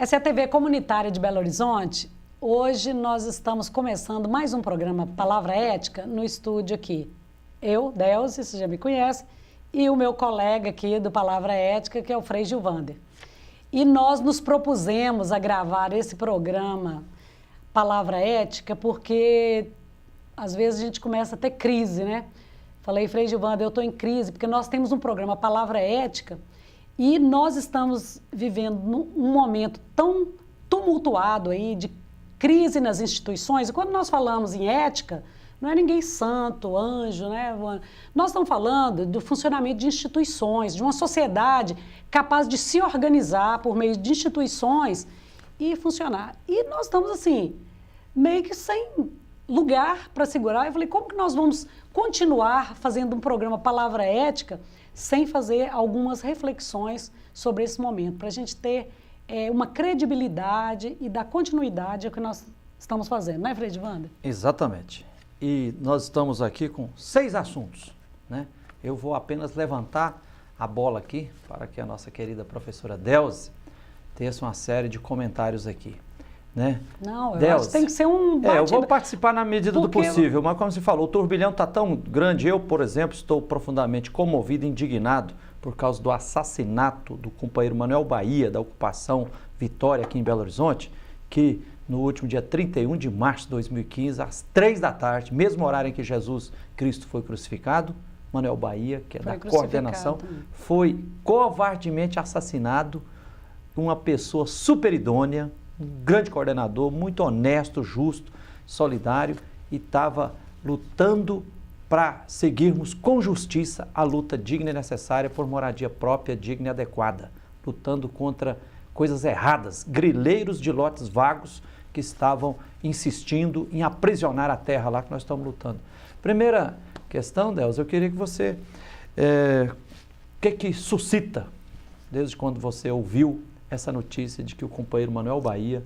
Essa é a TV comunitária de Belo Horizonte. Hoje nós estamos começando mais um programa Palavra Ética no estúdio aqui. Eu, Delzi, você já me conhece, e o meu colega aqui do Palavra Ética, que é o Frei Gilvander. E nós nos propusemos a gravar esse programa Palavra Ética porque às vezes a gente começa a ter crise, né? Falei, Frei Gilvander, eu estou em crise porque nós temos um programa Palavra Ética e nós estamos vivendo um momento tão tumultuado aí de crise nas instituições. E quando nós falamos em ética, não é ninguém santo, anjo, né? Nós estamos falando do funcionamento de instituições, de uma sociedade capaz de se organizar por meio de instituições e funcionar. E nós estamos assim, meio que sem lugar para segurar. Eu falei, como que nós vamos continuar fazendo um programa Palavra Ética sem fazer algumas reflexões sobre esse momento, para a gente ter uma credibilidade e dar continuidade ao que nós estamos fazendo, não é, Frei Gilvander? Exatamente. E nós estamos aqui com 6 assuntos, né? Eu vou apenas levantar a bola aqui para que a nossa querida professora Delzi teça uma série de comentários aqui, né? Não, eu Delzi, acho que tem que ser um bate... eu vou participar na medida do possível, mas como você falou, o turbilhão está tão grande. Eu, por exemplo, estou profundamente comovido e indignado por causa do assassinato do companheiro Manuel Bahia, da ocupação Vitória aqui em Belo Horizonte, que no último dia 31 de março de 2015, às 3 da tarde, mesmo horário em que Jesus Cristo foi crucificado, Manuel Bahia, que é da coordenação, foi covardemente assassinado. Uma pessoa super idônea, um grande coordenador, muito honesto, justo, solidário, e estava lutando para seguirmos com justiça a luta digna e necessária por moradia própria, digna e adequada, lutando contra coisas erradas, grileiros de lotes vagos que estavam insistindo em aprisionar a terra lá que nós estamos lutando. Primeira questão, Delzi, eu queria que você, o que suscita, desde quando você ouviu essa notícia de que o companheiro Manuel Bahia,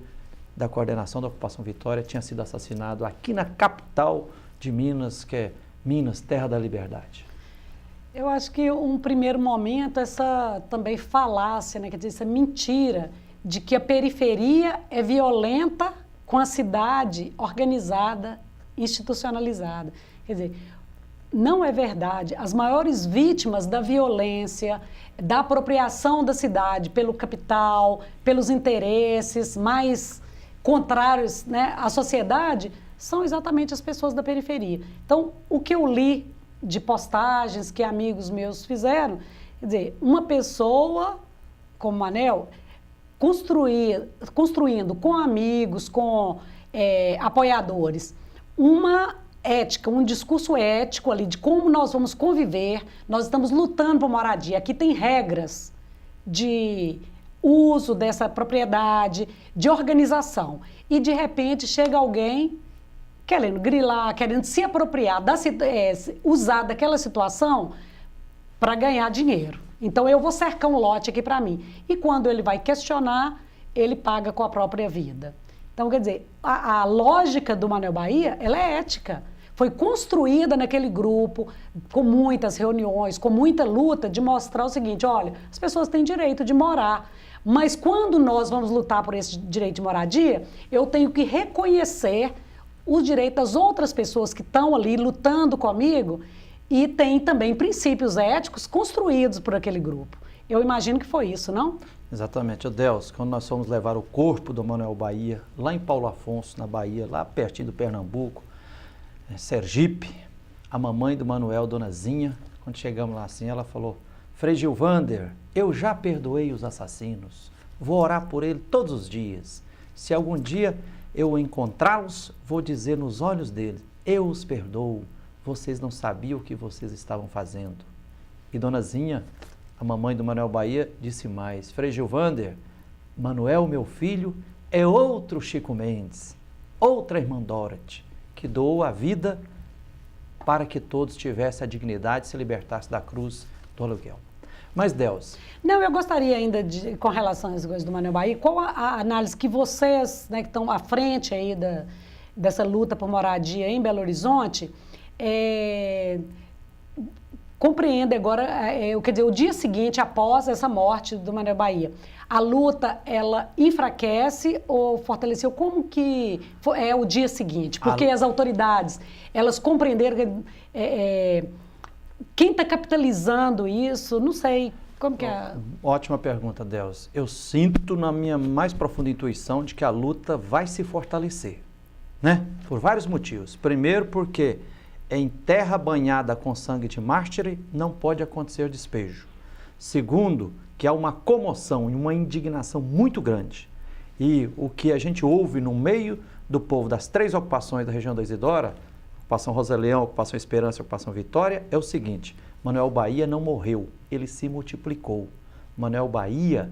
da coordenação da Ocupação Vitória, tinha sido assassinado aqui na capital de Minas, que é Minas, terra da liberdade? Eu acho que um primeiro momento, essa também falácia, né, quer dizer, essa mentira de que a periferia é violenta com a cidade organizada, institucionalizada. Quer dizer, não é verdade. As maiores vítimas da violência, da apropriação da cidade pelo capital, pelos interesses mais contrários, né, à sociedade, são exatamente as pessoas da periferia. Então, o que eu li de postagens que amigos meus fizeram, quer dizer, uma pessoa como Manel, construindo com amigos, com apoiadores, uma ética, um discurso ético ali de como nós vamos conviver. Nós estamos lutando por moradia. Aqui tem regras de uso dessa propriedade, de organização. E, de repente, chega alguém querendo grilar, querendo se apropriar, usar daquela situação para ganhar dinheiro. Então, eu vou cercar um lote aqui para mim. E quando ele vai questionar, ele paga com a própria vida. Então, quer dizer, a lógica do Manuel Bahia, ela é ética. Foi construída naquele grupo, com muitas reuniões, com muita luta, de mostrar o seguinte, olha, as pessoas têm direito de morar, mas quando nós vamos lutar por esse direito de moradia, eu tenho que reconhecer os direitos das outras pessoas que estão ali lutando comigo e tem também princípios éticos construídos por aquele grupo. Eu imagino que foi isso, não? Exatamente. Delzi, quando nós fomos levar o corpo do Manuel Bahia, lá em Paulo Afonso, na Bahia, lá pertinho do Pernambuco, Sergipe, a mamãe do Manuel, Dona Zinha, quando chegamos lá assim, ela falou, Frei Gilvander, eu já perdoei os assassinos, vou orar por ele todos os dias. Se algum dia eu encontrá-los, vou dizer nos olhos dele, eu os perdoo, vocês não sabiam o que vocês estavam fazendo. E Dona Zinha, a mamãe do Manuel Bahia, disse mais, Frei Gilvander, Manuel, meu filho, é outro Chico Mendes, outra irmã Dorothy, que doou a vida para que todos tivessem a dignidade de se libertassem da cruz do aluguel. Mas, Delzi... Não, eu gostaria ainda, com relação às coisas do Manuel Bahia, qual a análise que vocês, né, que estão à frente aí dessa luta por moradia em Belo Horizonte, compreendem agora, quer dizer, o dia seguinte, após essa morte do Manuel Bahia. a luta, ela enfraquece ou fortaleceu? Como que é o dia seguinte? Porque as autoridades, elas compreenderam quem está capitalizando isso, não sei, como que é? Ótima pergunta, Delza. Eu sinto na minha mais profunda intuição de que a luta vai se fortalecer, né? Por vários motivos. Primeiro, porque em terra banhada com sangue de mártir não pode acontecer despejo. Segundo, que há uma comoção e uma indignação muito grande. E o que a gente ouve no meio do povo das 3 ocupações da região da Isidora, ocupação Rosaleão, ocupação Esperança e ocupação Vitória, é o seguinte: Manuel Bahia não morreu, ele se multiplicou. Manuel Bahia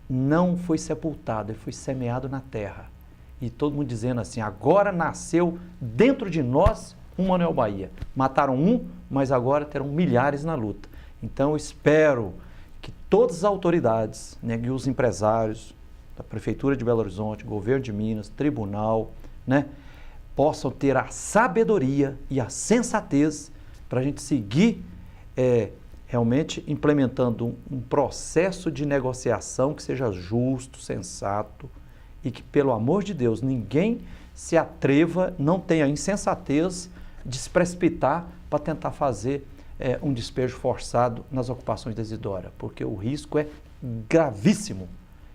não foi sepultado, ele foi semeado na terra. E todo mundo dizendo assim, agora nasceu dentro de nós um Manuel Bahia. Mataram um, mas agora terão milhares na luta. Então eu espero que todas as autoridades, né, e os empresários da Prefeitura de Belo Horizonte, Governo de Minas, Tribunal, né, possam ter a sabedoria e a sensatez para a gente seguir realmente implementando um processo de negociação que seja justo, sensato e que, pelo amor de Deus, ninguém se atreva, não tenha insensatez de se precipitar para tentar fazer um despejo forçado nas ocupações da Isidora, porque o risco é gravíssimo.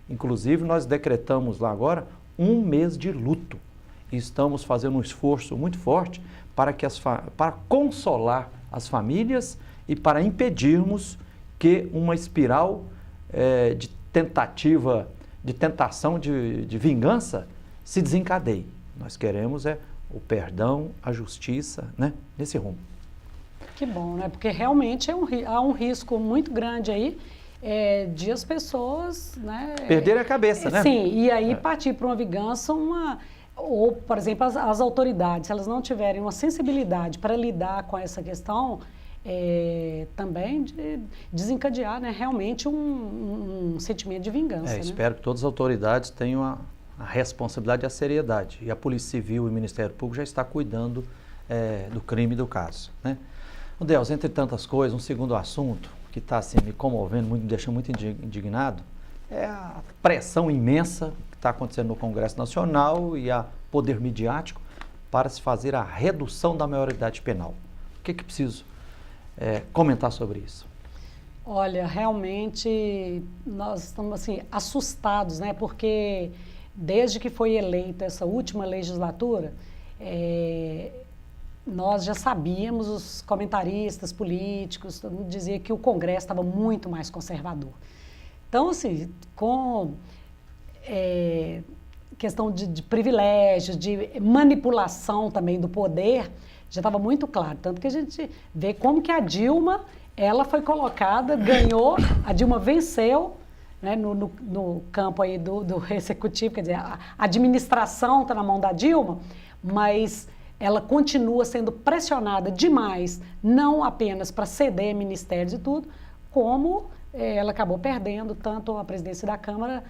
Inclusive, nós decretamos lá agora 1 mês de luto e estamos fazendo um esforço muito forte para consolar as famílias e para impedirmos que uma espiral de tentação de vingança se desencadeie. Nós queremos o perdão, a justiça, né, nesse rumo. Que bom, né? Porque realmente há um risco muito grande aí de as pessoas, né, perderem a cabeça, né? Sim, e aí partir para uma vingança, ou, por exemplo, as autoridades, se elas não tiverem uma sensibilidade para lidar com essa questão, também de desencadear, né, realmente um sentimento de vingança. Né? Espero que todas as autoridades tenham a responsabilidade e a seriedade. E a Polícia Civil e o Ministério Público já está cuidando do crime e do caso, né? Delza, entre tantas coisas, um segundo assunto que está assim, me comovendo, me deixando muito indignado, é a pressão imensa que está acontecendo no Congresso Nacional e a poder midiático para se fazer a redução da maioridade penal. O que preciso comentar sobre isso? Olha, realmente nós estamos assim, assustados, né? Porque desde que foi eleita essa última legislatura, nós já sabíamos, os comentaristas políticos, todo mundo dizia que o Congresso estava muito mais conservador. Então, assim, com questão de privilégios, de manipulação também do poder, já estava muito claro. Tanto que a gente vê como que a Dilma, ela foi colocada, ganhou, a Dilma venceu, né, no campo aí do executivo, quer dizer, a administração está na mão da Dilma, mas ela continua sendo pressionada demais, não apenas para ceder ministérios e tudo, como ela acabou perdendo tanto a presidência da Câmara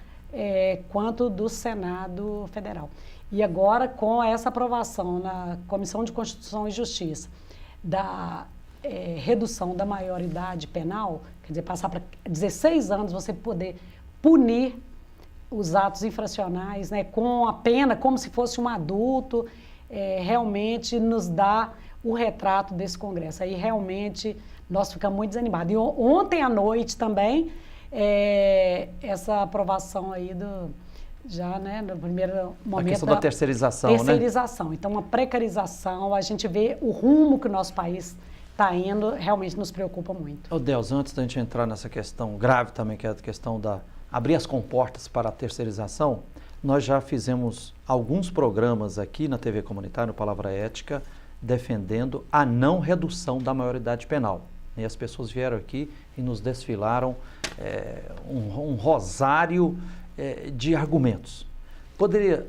quanto do Senado Federal. E agora, com essa aprovação na Comissão de Constituição e Justiça da redução da maioridade penal, quer dizer, passar para 16 anos você poder punir os atos infracionais, né, com a pena como se fosse um adulto, realmente nos dá o retrato desse Congresso. Aí realmente nós ficamos muito desanimados. E ontem à noite também, essa aprovação aí já, né, no primeiro momento... A questão da terceirização, terceirização, né? Então, uma precarização, a gente vê o rumo que o nosso país está indo, realmente nos preocupa muito. Delza, antes da gente entrar nessa questão grave também, que é a questão da abrir as comportas para a terceirização, nós já fizemos alguns programas aqui na TV Comunitária, no Palavra Ética, defendendo a não redução da maioridade penal. E as pessoas vieram aqui e nos desfilaram um rosário de argumentos. Poderia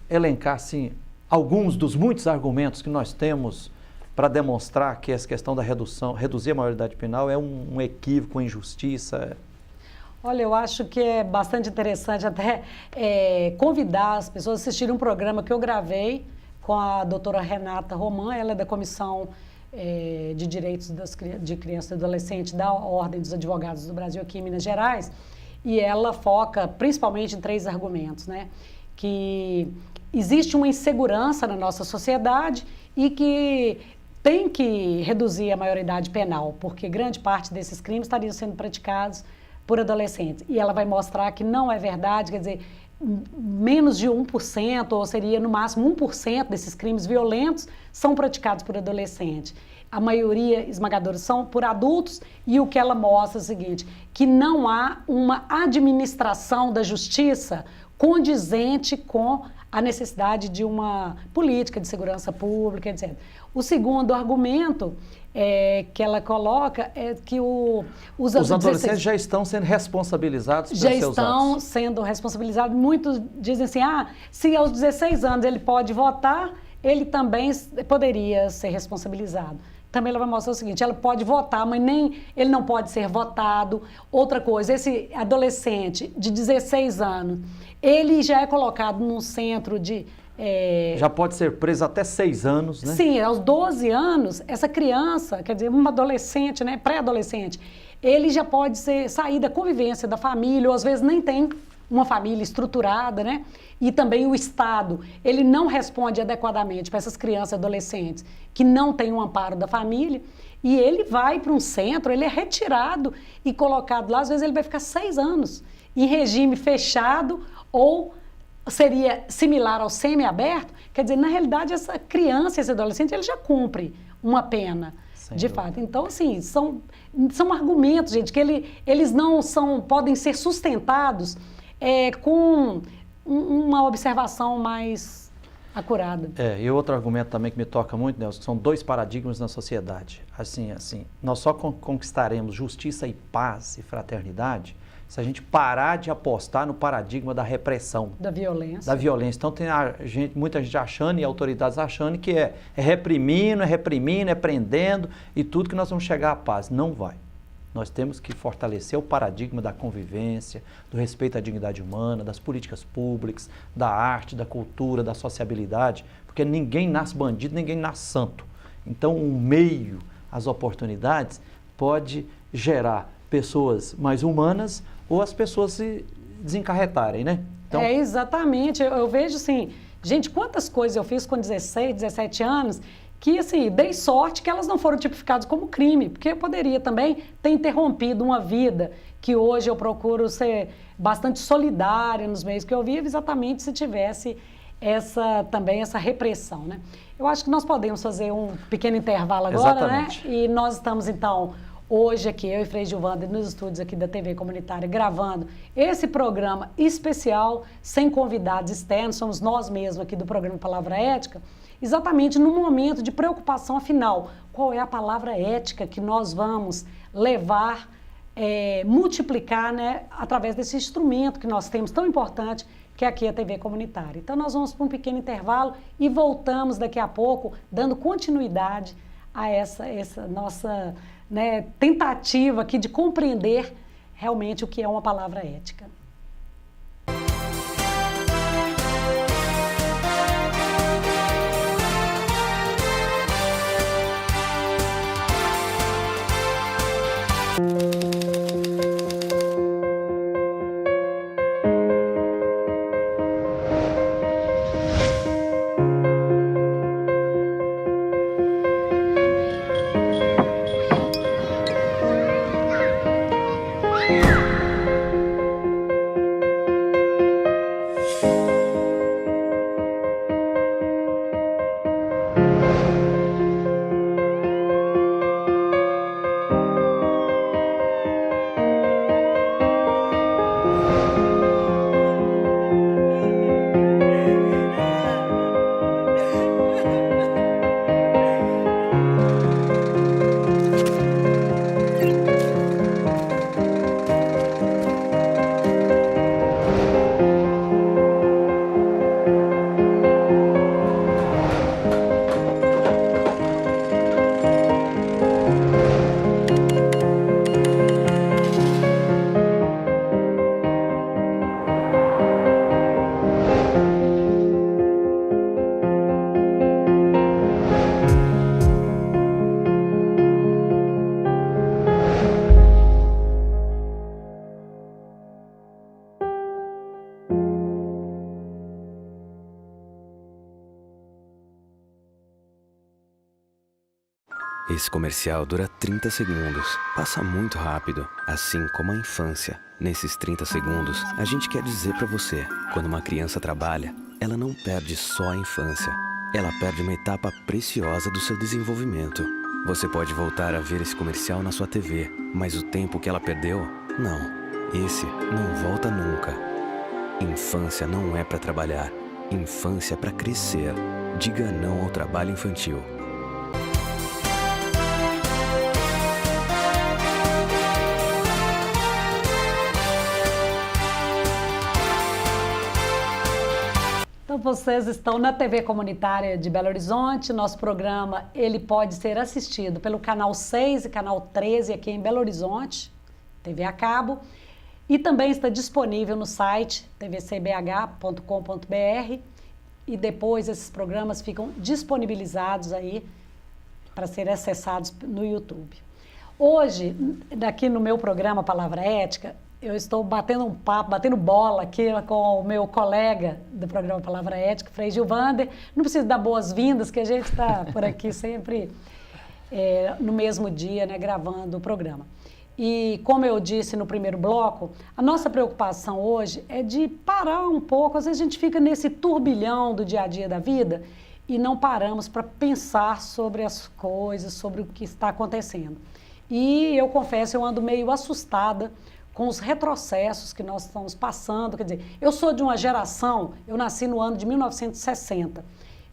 elencar, assim, alguns dos muitos argumentos que nós temos para demonstrar que essa questão da reduzir a maioridade penal é um equívoco, uma injustiça? Olha, eu acho que é bastante interessante até convidar as pessoas a assistirem um programa que eu gravei com a doutora Renata Roman, ela é da Comissão de Direitos de Criança e Adolescente da Ordem dos Advogados do Brasil aqui em Minas Gerais, e ela foca principalmente em 3 argumentos, né? Que existe uma insegurança na nossa sociedade e que tem que reduzir a maioridade penal, porque grande parte desses crimes estariam sendo praticados por adolescentes. E ela vai mostrar que não é verdade, quer dizer, menos de 1%, ou seria no máximo 1% desses crimes violentos são praticados por adolescentes. A maioria esmagadora são por adultos, e o que ela mostra é o seguinte, que não há uma administração da justiça condizente com a necessidade de uma política de segurança pública, etc. O segundo argumento que ela coloca é que os adolescentes já estão sendo responsabilizados pelos seus atos. Já estão sendo responsabilizados. Muitos dizem assim, se aos 16 anos ele pode votar, ele também poderia ser responsabilizado. Também ela vai mostrar o seguinte, ela pode votar, mas ele não pode ser votado. Outra coisa, esse adolescente de 16 anos, ele já é colocado num centro de... Já pode ser preso até 6 anos, né? Sim, aos 12 anos, essa criança, quer dizer, um adolescente, né, pré-adolescente, ele já pode sair da convivência da família, ou às vezes nem tem uma família estruturada, né? E também o Estado, ele não responde adequadamente para essas crianças e adolescentes que não têm um amparo da família, e ele vai para um centro, ele é retirado e colocado lá, às vezes ele vai ficar 6 anos em regime fechado, ou seria similar ao semiaberto. Quer dizer, na realidade, essa criança, esse adolescente, ele já cumpre uma pena, de fato. Então, assim, são argumentos, gente, que eles não podem ser sustentados com uma observação mais acurada. E outro argumento também que me toca muito, Nelson, que são 2 paradigmas na sociedade. Assim, nós só conquistaremos justiça e paz e fraternidade se a gente parar de apostar no paradigma da repressão. Da violência. Da violência. Então tem muita gente achando e autoridades achando que é reprimindo, é prendendo e tudo que nós vamos chegar à paz. Não vai. Nós temos que fortalecer o paradigma da convivência, do respeito à dignidade humana, das políticas públicas, da arte, da cultura, da sociabilidade, porque ninguém nasce bandido, ninguém nasce santo. Então o meio, as oportunidades, pode gerar pessoas mais humanas ou as pessoas se desencarretarem, né? Então... exatamente. Eu vejo assim, gente, quantas coisas eu fiz com 16, 17 anos, que assim, dei sorte que elas não foram tipificadas como crime, porque eu poderia também ter interrompido uma vida que hoje eu procuro ser bastante solidária nos meios que eu vivo, exatamente se tivesse também essa repressão, né? Eu acho que nós podemos fazer um pequeno intervalo agora, exatamente, né? E nós estamos, então, hoje aqui, eu e Frei Gilvander, nos estúdios aqui da TV Comunitária, gravando esse programa especial, sem convidados externos, somos nós mesmos aqui do programa Palavra Ética, exatamente no momento de preocupação, afinal, qual é a palavra ética que nós vamos levar, multiplicar, né, através desse instrumento que nós temos tão importante, que é aqui a TV Comunitária. Então nós vamos para um pequeno intervalo e voltamos daqui a pouco, dando continuidade a essa nossa, né, tentativa aqui de compreender realmente o que é uma palavra ética. Esse comercial dura 30 segundos. Passa muito rápido, assim como a infância. Nesses 30 segundos, a gente quer dizer pra você, quando uma criança trabalha, ela não perde só a infância. Ela perde uma etapa preciosa do seu desenvolvimento. Você pode voltar a ver esse comercial na sua TV, mas o tempo que ela perdeu, não. Esse não volta nunca. Infância não é pra trabalhar. Infância é pra crescer. Diga não ao trabalho infantil. Então vocês estão na TV Comunitária de Belo Horizonte. Nosso programa ele pode ser assistido pelo canal 6 e canal 13 aqui em Belo Horizonte, TV a cabo, e também está disponível no site tvcbh.com.br, e depois esses programas ficam disponibilizados aí para serem acessados no YouTube. Hoje, aqui no meu programa Palavra Ética, eu estou batendo um papo, batendo bola aqui com o meu colega do programa Palavra Ética, Frei Gilvander. Não preciso dar boas-vindas, que a gente está por aqui sempre no mesmo dia, né, gravando o programa. E como eu disse no primeiro bloco, a nossa preocupação hoje é de parar um pouco. Às vezes a gente fica nesse turbilhão do dia a dia da vida e não paramos para pensar sobre as coisas, sobre o que está acontecendo. E eu confesso, eu ando meio assustada com os retrocessos que nós estamos passando. Quer dizer, eu sou de uma geração, eu nasci no ano de 1960,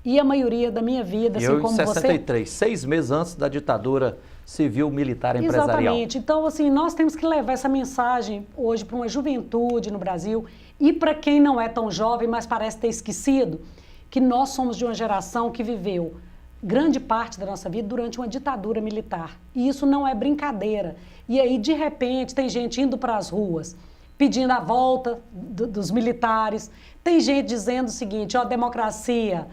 e a maioria da minha vida, assim como você... Eu em 63, 6 meses antes da ditadura civil-militar empresarial. Exatamente. Então, assim, nós temos que levar essa mensagem hoje para uma juventude no Brasil e para quem não é tão jovem, mas parece ter esquecido, que nós somos de uma geração que viveu grande parte da nossa vida durante uma ditadura militar. E isso não é brincadeira. E aí, de repente, tem gente indo para as ruas pedindo a volta dos militares. Tem gente dizendo o seguinte, ó, democracia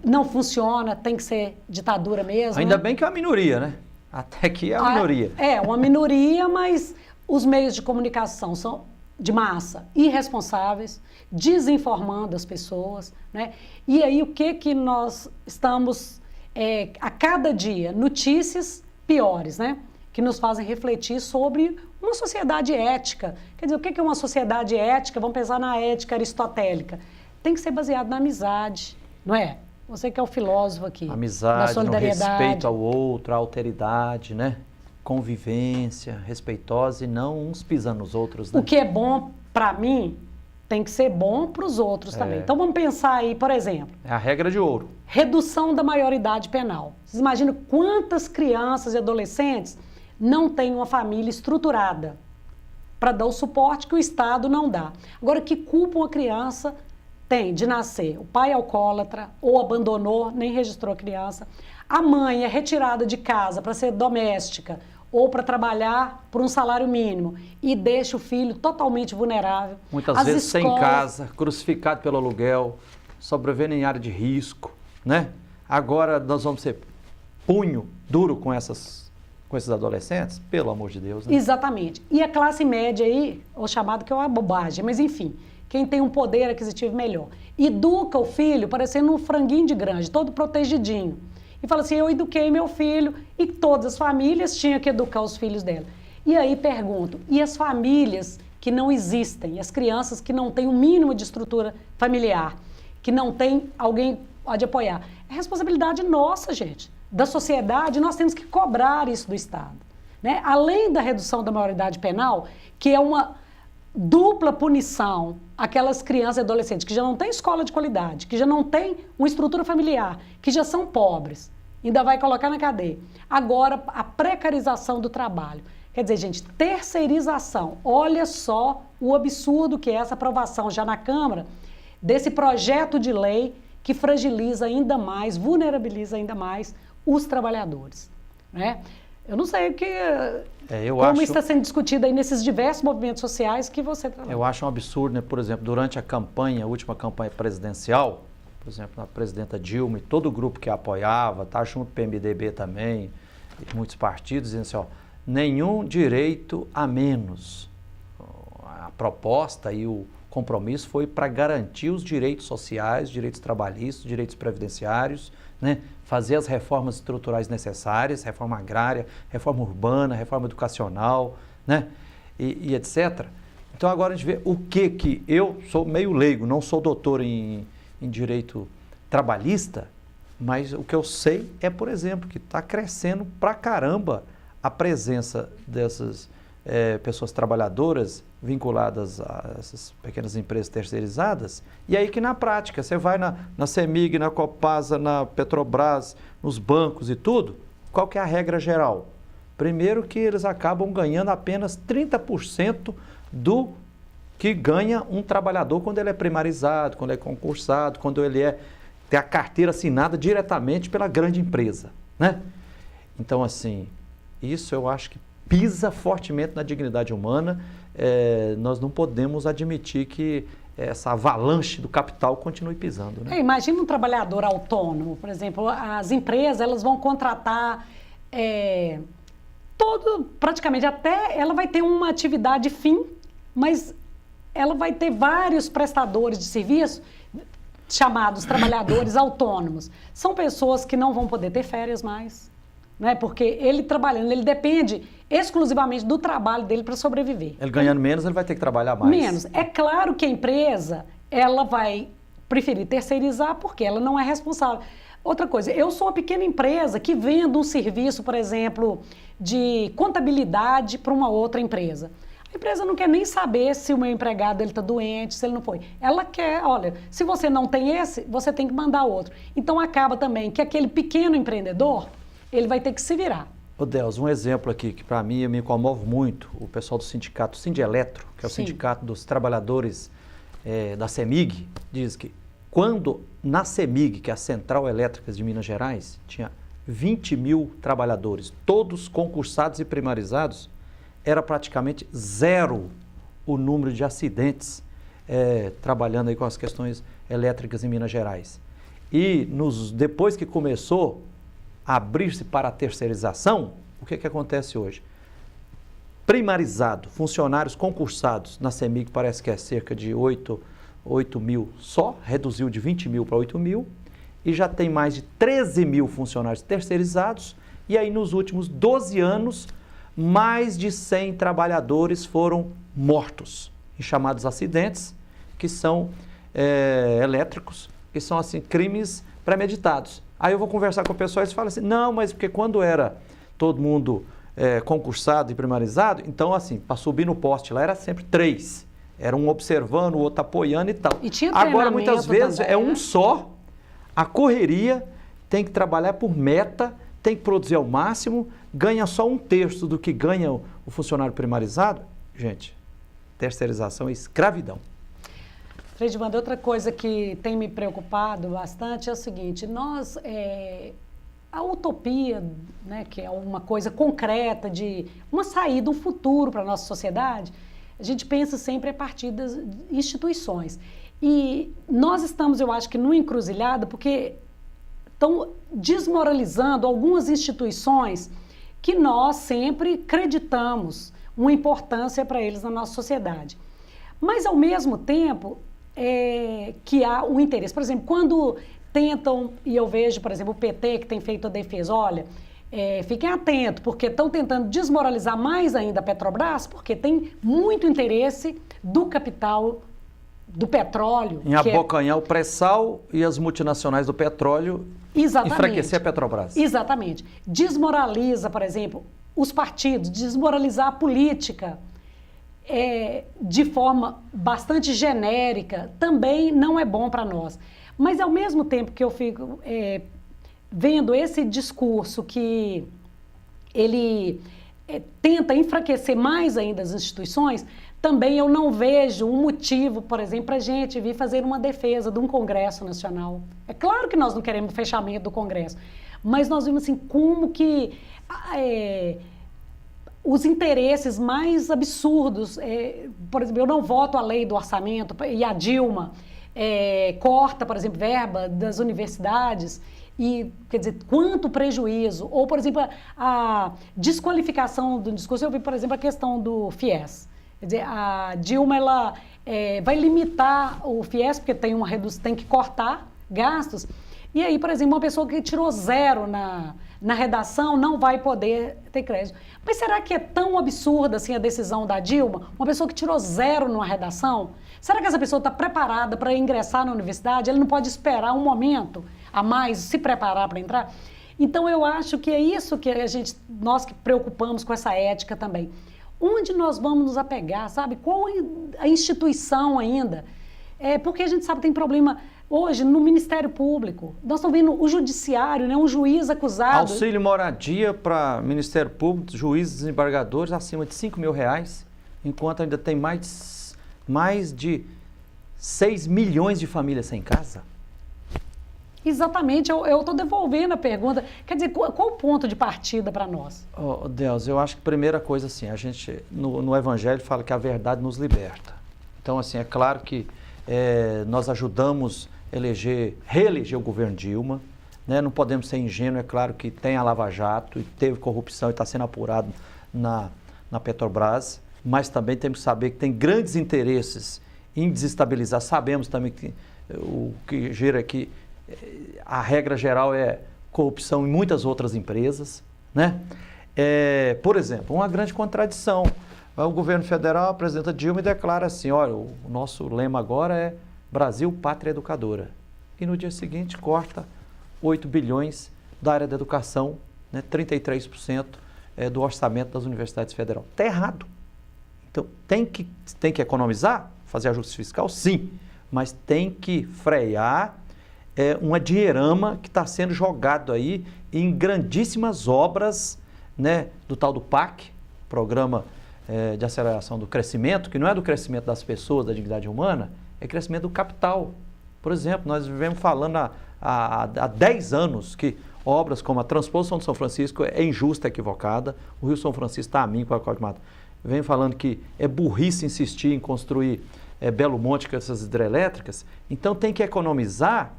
não funciona, tem que ser ditadura mesmo. Ainda bem que é uma minoria, né? Até que é uma minoria. É, uma minoria, mas os meios de comunicação são de massa irresponsáveis, desinformando as pessoas, né? E aí, o que nós estamos... a cada dia, notícias piores, né? Que nos fazem refletir sobre uma sociedade ética. Quer dizer, o que é uma sociedade ética? Vamos pensar na ética aristotélica. Tem que ser baseado na amizade, não é? Você que é o filósofo aqui. Amizade, no respeito ao outro, a alteridade, né? Convivência respeitosa e não uns pisando nos outros, né? O que é bom para mim tem que ser bom para os outros também. Então vamos pensar aí, por exemplo... É a regra de ouro. Redução da maioridade penal. Vocês imaginam quantas crianças e adolescentes não têm uma família estruturada para dar o suporte que o Estado não dá. Agora, que culpa uma criança tem de nascer? O pai é alcoólatra ou abandonou, nem registrou a criança. A mãe é retirada de casa para ser doméstica ou para trabalhar por um salário mínimo e deixa o filho totalmente vulnerável. Muitas vezes sem casa, crucificado pelo aluguel, sobrevivendo em área de risco, né? Agora nós vamos ser punho duro com esses adolescentes? Pelo amor de Deus, né? Exatamente. E a classe média aí, ou chamado que é uma bobagem, mas enfim, quem tem um poder aquisitivo melhor, educa o filho parecendo um franguinho de granja, todo protegidinho. E fala assim, eu eduquei meu filho, e todas as famílias tinham que educar os filhos dela. E aí pergunto, e as famílias que não existem, as crianças que não têm o mínimo de estrutura familiar, que não tem alguém pode apoiar? É responsabilidade nossa, gente, da sociedade, nós temos que cobrar isso do Estado, né? Além da redução da maioridade penal, que é uma dupla punição àquelas crianças e adolescentes que já não têm escola de qualidade, que já não têm uma estrutura familiar, que já são pobres, ainda vai colocar na cadeia. Agora, a precarização do trabalho. Quer dizer, gente, terceirização. Olha só o absurdo que é essa aprovação já na Câmara desse projeto de lei que fragiliza ainda mais, vulnerabiliza ainda mais os trabalhadores, né? Eu não sei como isso está sendo discutido aí nesses diversos movimentos sociais que você trabalha. Eu acho um absurdo, né? Por exemplo, durante a última campanha presidencial, por exemplo, a presidenta Dilma e todo o grupo que a apoiava, tá junto com o PMDB também, e muitos partidos, dizendo assim, ó, nenhum direito a menos. A proposta e o compromisso foi para garantir os direitos sociais, direitos trabalhistas, direitos previdenciários, né? Fazer as reformas estruturais necessárias, reforma agrária, reforma urbana, reforma educacional, né? E etc. Então agora a gente vê o que eu sou meio leigo, não sou doutor em direito trabalhista, mas o que eu sei é, por exemplo, que está crescendo pra caramba a presença dessas pessoas trabalhadoras vinculadas a essas pequenas empresas terceirizadas, e aí que na prática, você vai na CEMIG, na Copasa, na Petrobras, nos bancos e tudo, qual que é a regra geral? Primeiro que eles acabam ganhando apenas 30% do que ganha um trabalhador quando ele é primarizado, quando é concursado, quando ele tem a carteira assinada diretamente pela grande empresa, né? Então, assim, isso eu acho que pisa fortemente na dignidade humana. Nós não podemos admitir que essa avalanche do capital continue pisando, né? Imagina um trabalhador autônomo, por exemplo, as empresas elas vão contratar praticamente até ela vai ter uma atividade fim, mas ela vai ter vários prestadores de serviço chamados trabalhadores autônomos. São pessoas que não vão poder ter férias mais, né? Porque ele trabalhando, ele depende exclusivamente do trabalho dele para sobreviver. Ele ganhando menos, ele vai ter que trabalhar mais. Menos. É claro que a empresa, ela vai preferir terceirizar porque ela não é responsável. Outra coisa, eu sou uma pequena empresa que vendo um serviço, por exemplo, de contabilidade para uma outra empresa. A empresa não quer nem saber se o meu empregado está doente, se ele não foi. Ela quer, olha, se você não tem esse, você tem que mandar outro. Então acaba também que aquele pequeno empreendedor, ele vai ter que se virar. Ô Deus, um exemplo aqui que para mim me comove muito, o pessoal do sindicato Sindeletro, que é o sindicato dos trabalhadores da CEMIG, diz que quando na CEMIG, que é a Central Elétrica de Minas Gerais, tinha 20 mil trabalhadores, todos concursados e primarizados, era praticamente zero o número de acidentes trabalhando aí com as questões elétricas em Minas Gerais. E depois que começou a abrir-se para a terceirização, o que acontece hoje? Primarizado, funcionários concursados na CEMIG parece que é cerca de 8 mil só, reduziu de 20 mil para 8 mil, e já tem mais de 13 mil funcionários terceirizados, e aí nos últimos 12 anos, mais de 100 trabalhadores foram mortos em chamados acidentes, que são elétricos, que são assim crimes premeditados. Aí eu vou conversar com o pessoal e eles falam assim, não, mas porque quando era todo mundo concursado e primarizado, então assim, para subir no poste lá era sempre 3. Era um observando, o outro apoiando e tal. E tinha agora, muitas vezes, também, é um só, a correria, tem que trabalhar por meta, tem que produzir ao máximo, ganha só 1/3 do que ganha o funcionário primarizado. Gente, terceirização é escravidão. Freidmund, outra coisa que tem me preocupado bastante é o seguinte, a utopia, né, que é uma coisa concreta de uma saída, um futuro para a nossa sociedade, a gente pensa sempre a partir das instituições. E nós estamos, eu acho que, numa encruzilhada porque estão desmoralizando algumas instituições que nós sempre acreditamos uma importância para eles na nossa sociedade. Mas, ao mesmo tempo, que há o interesse. Por exemplo, quando tentam, e eu vejo, por exemplo, o PT que tem feito a defesa, olha, fiquem atentos, porque estão tentando desmoralizar mais ainda a Petrobras, porque tem muito interesse do capital do petróleo. Em abocanhar o pré-sal e as multinacionais do petróleo, enfraquecer a Petrobras. Exatamente. Desmoraliza, por exemplo, os partidos, desmoralizar a política de forma bastante genérica, também não é bom para nós. Mas, ao mesmo tempo que eu fico vendo esse discurso que ele tenta enfraquecer mais ainda as instituições, também eu não vejo um motivo, por exemplo, para a gente vir fazer uma defesa de um Congresso Nacional. É claro que nós não queremos o fechamento do Congresso, mas nós vimos assim como que os interesses mais absurdos, por exemplo, eu não voto a lei do orçamento e a Dilma corta, por exemplo, verba das universidades e, quer dizer, quanto prejuízo. Ou, por exemplo, a desqualificação do discurso. Eu vi, por exemplo, a questão do FIES. Quer dizer, a Dilma, vai limitar o FIES, porque tem uma redução, tem que cortar gastos. E aí, por exemplo, uma pessoa que tirou 0 na redação não vai poder ter crédito. Mas será que é tão absurda assim a decisão da Dilma? Uma pessoa que tirou 0 numa redação, será que essa pessoa está preparada para ingressar na universidade? Ele não pode esperar um momento a mais, se preparar para entrar? Então, eu acho que é isso que nós que preocupamos com essa ética também. Onde nós vamos nos apegar, sabe? Qual a instituição ainda? Porque a gente sabe que tem problema hoje no Ministério Público. Nós estamos vendo o Judiciário, né? Um juiz acusado... Auxílio moradia para Ministério Público, juízes e desembargadores acima de R$5.000, enquanto ainda tem mais de 6 milhões de famílias sem casa. Exatamente, eu estou devolvendo a pergunta. Quer dizer, qual o ponto de partida para nós? Deus, eu acho que a primeira coisa, assim, a gente, no Evangelho, fala que a verdade nos liberta. Então, assim, é claro que nós ajudamos reeleger o governo Dilma, né? Não podemos ser ingênuos, é claro que tem a Lava Jato, e teve corrupção e está sendo apurado na Petrobras, mas também temos que saber que tem grandes interesses em desestabilizar. Sabemos também que o que gira aqui, a regra geral é corrupção em muitas outras empresas, né? Por exemplo, uma grande contradição. O governo federal, a presidenta Dilma, declara assim, olha, o nosso lema agora é Brasil, Pátria Educadora. E no dia seguinte corta 8 bilhões da área da educação, né? 33% do orçamento das universidades federais. Está errado. Então, tem que economizar, fazer ajuste fiscal, sim, mas tem que frear uma dinheirama que está sendo jogado aí em grandíssimas obras, né, do tal do PAC, Programa de Aceleração do Crescimento, que não é do crescimento das pessoas, da dignidade humana, é crescimento do capital. Por exemplo, nós vivemos falando há 10 anos que obras como a Transposição de São Francisco é injusta, é equivocada, o Rio São Francisco está a mim com a Código Mato. Vem falando que é burrice insistir em construir Belo Monte com essas hidrelétricas, então tem que economizar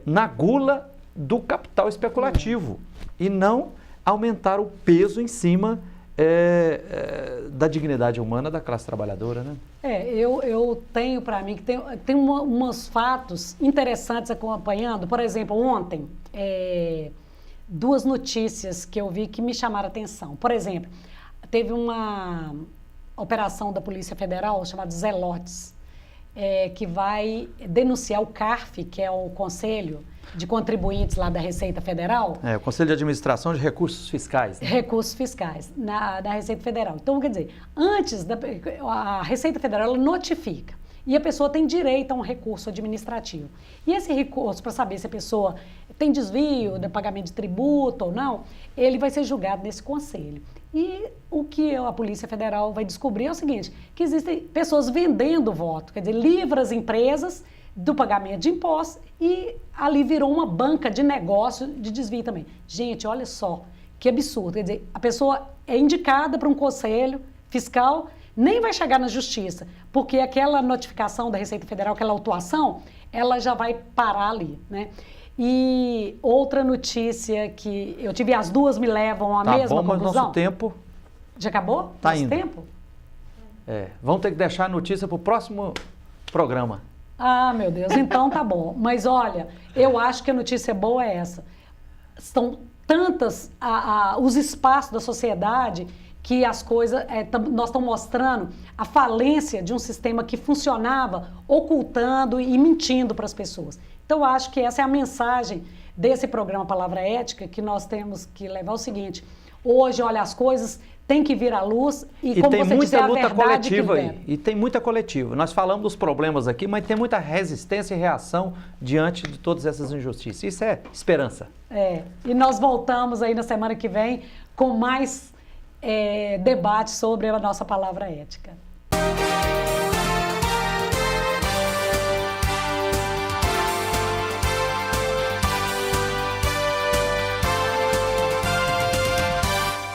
na gula do capital especulativo e não aumentar o peso em cima da dignidade humana da classe trabalhadora, né? Eu tenho para mim que tem uns fatos interessantes acompanhando. Por exemplo, ontem, 2 notícias que eu vi que me chamaram a atenção. Por exemplo, teve uma operação da Polícia Federal chamada Zelotes, que vai denunciar o CARF, que é o Conselho de Contribuintes lá da Receita Federal. O Conselho de Administração de Recursos Fiscais. Né? Recursos Fiscais, da Receita Federal. Então, quer dizer, a Receita Federal ela notifica e a pessoa tem direito a um recurso administrativo. E esse recurso, para saber se a pessoa tem desvio de pagamento de tributo ou não, ele vai ser julgado nesse conselho. E o que a Polícia Federal vai descobrir é o seguinte, que existem pessoas vendendo voto, quer dizer, livra as empresas do pagamento de impostos e ali virou uma banca de negócio de desvio também. Gente, olha só, que absurdo, quer dizer, a pessoa é indicada para um conselho fiscal, nem vai chegar na justiça, porque aquela notificação da Receita Federal, aquela autuação, ela já vai parar ali, né? E outra notícia que eu tive, as duas me levam à mesma conclusão. Mas nosso tempo... Já acabou? Tá nosso indo. tempo? Vamos ter que deixar a notícia para o próximo programa. Ah, meu Deus, então tá bom. Mas olha, eu acho que a notícia boa é essa. São tantas os espaços da sociedade que as coisas, nós estamos mostrando a falência de um sistema que funcionava ocultando e mentindo para as pessoas. Então, eu acho que essa é a mensagem desse programa Palavra Ética, que nós temos que levar o seguinte, hoje, olha, as coisas têm que vir à luz e como tem você muita disse, luta a verdade coletiva que aí. E tem muita coletiva. Nós falamos dos problemas aqui, mas tem muita resistência e reação diante de todas essas injustiças. Isso é esperança. E nós voltamos aí na semana que vem com mais debate sobre a nossa palavra ética.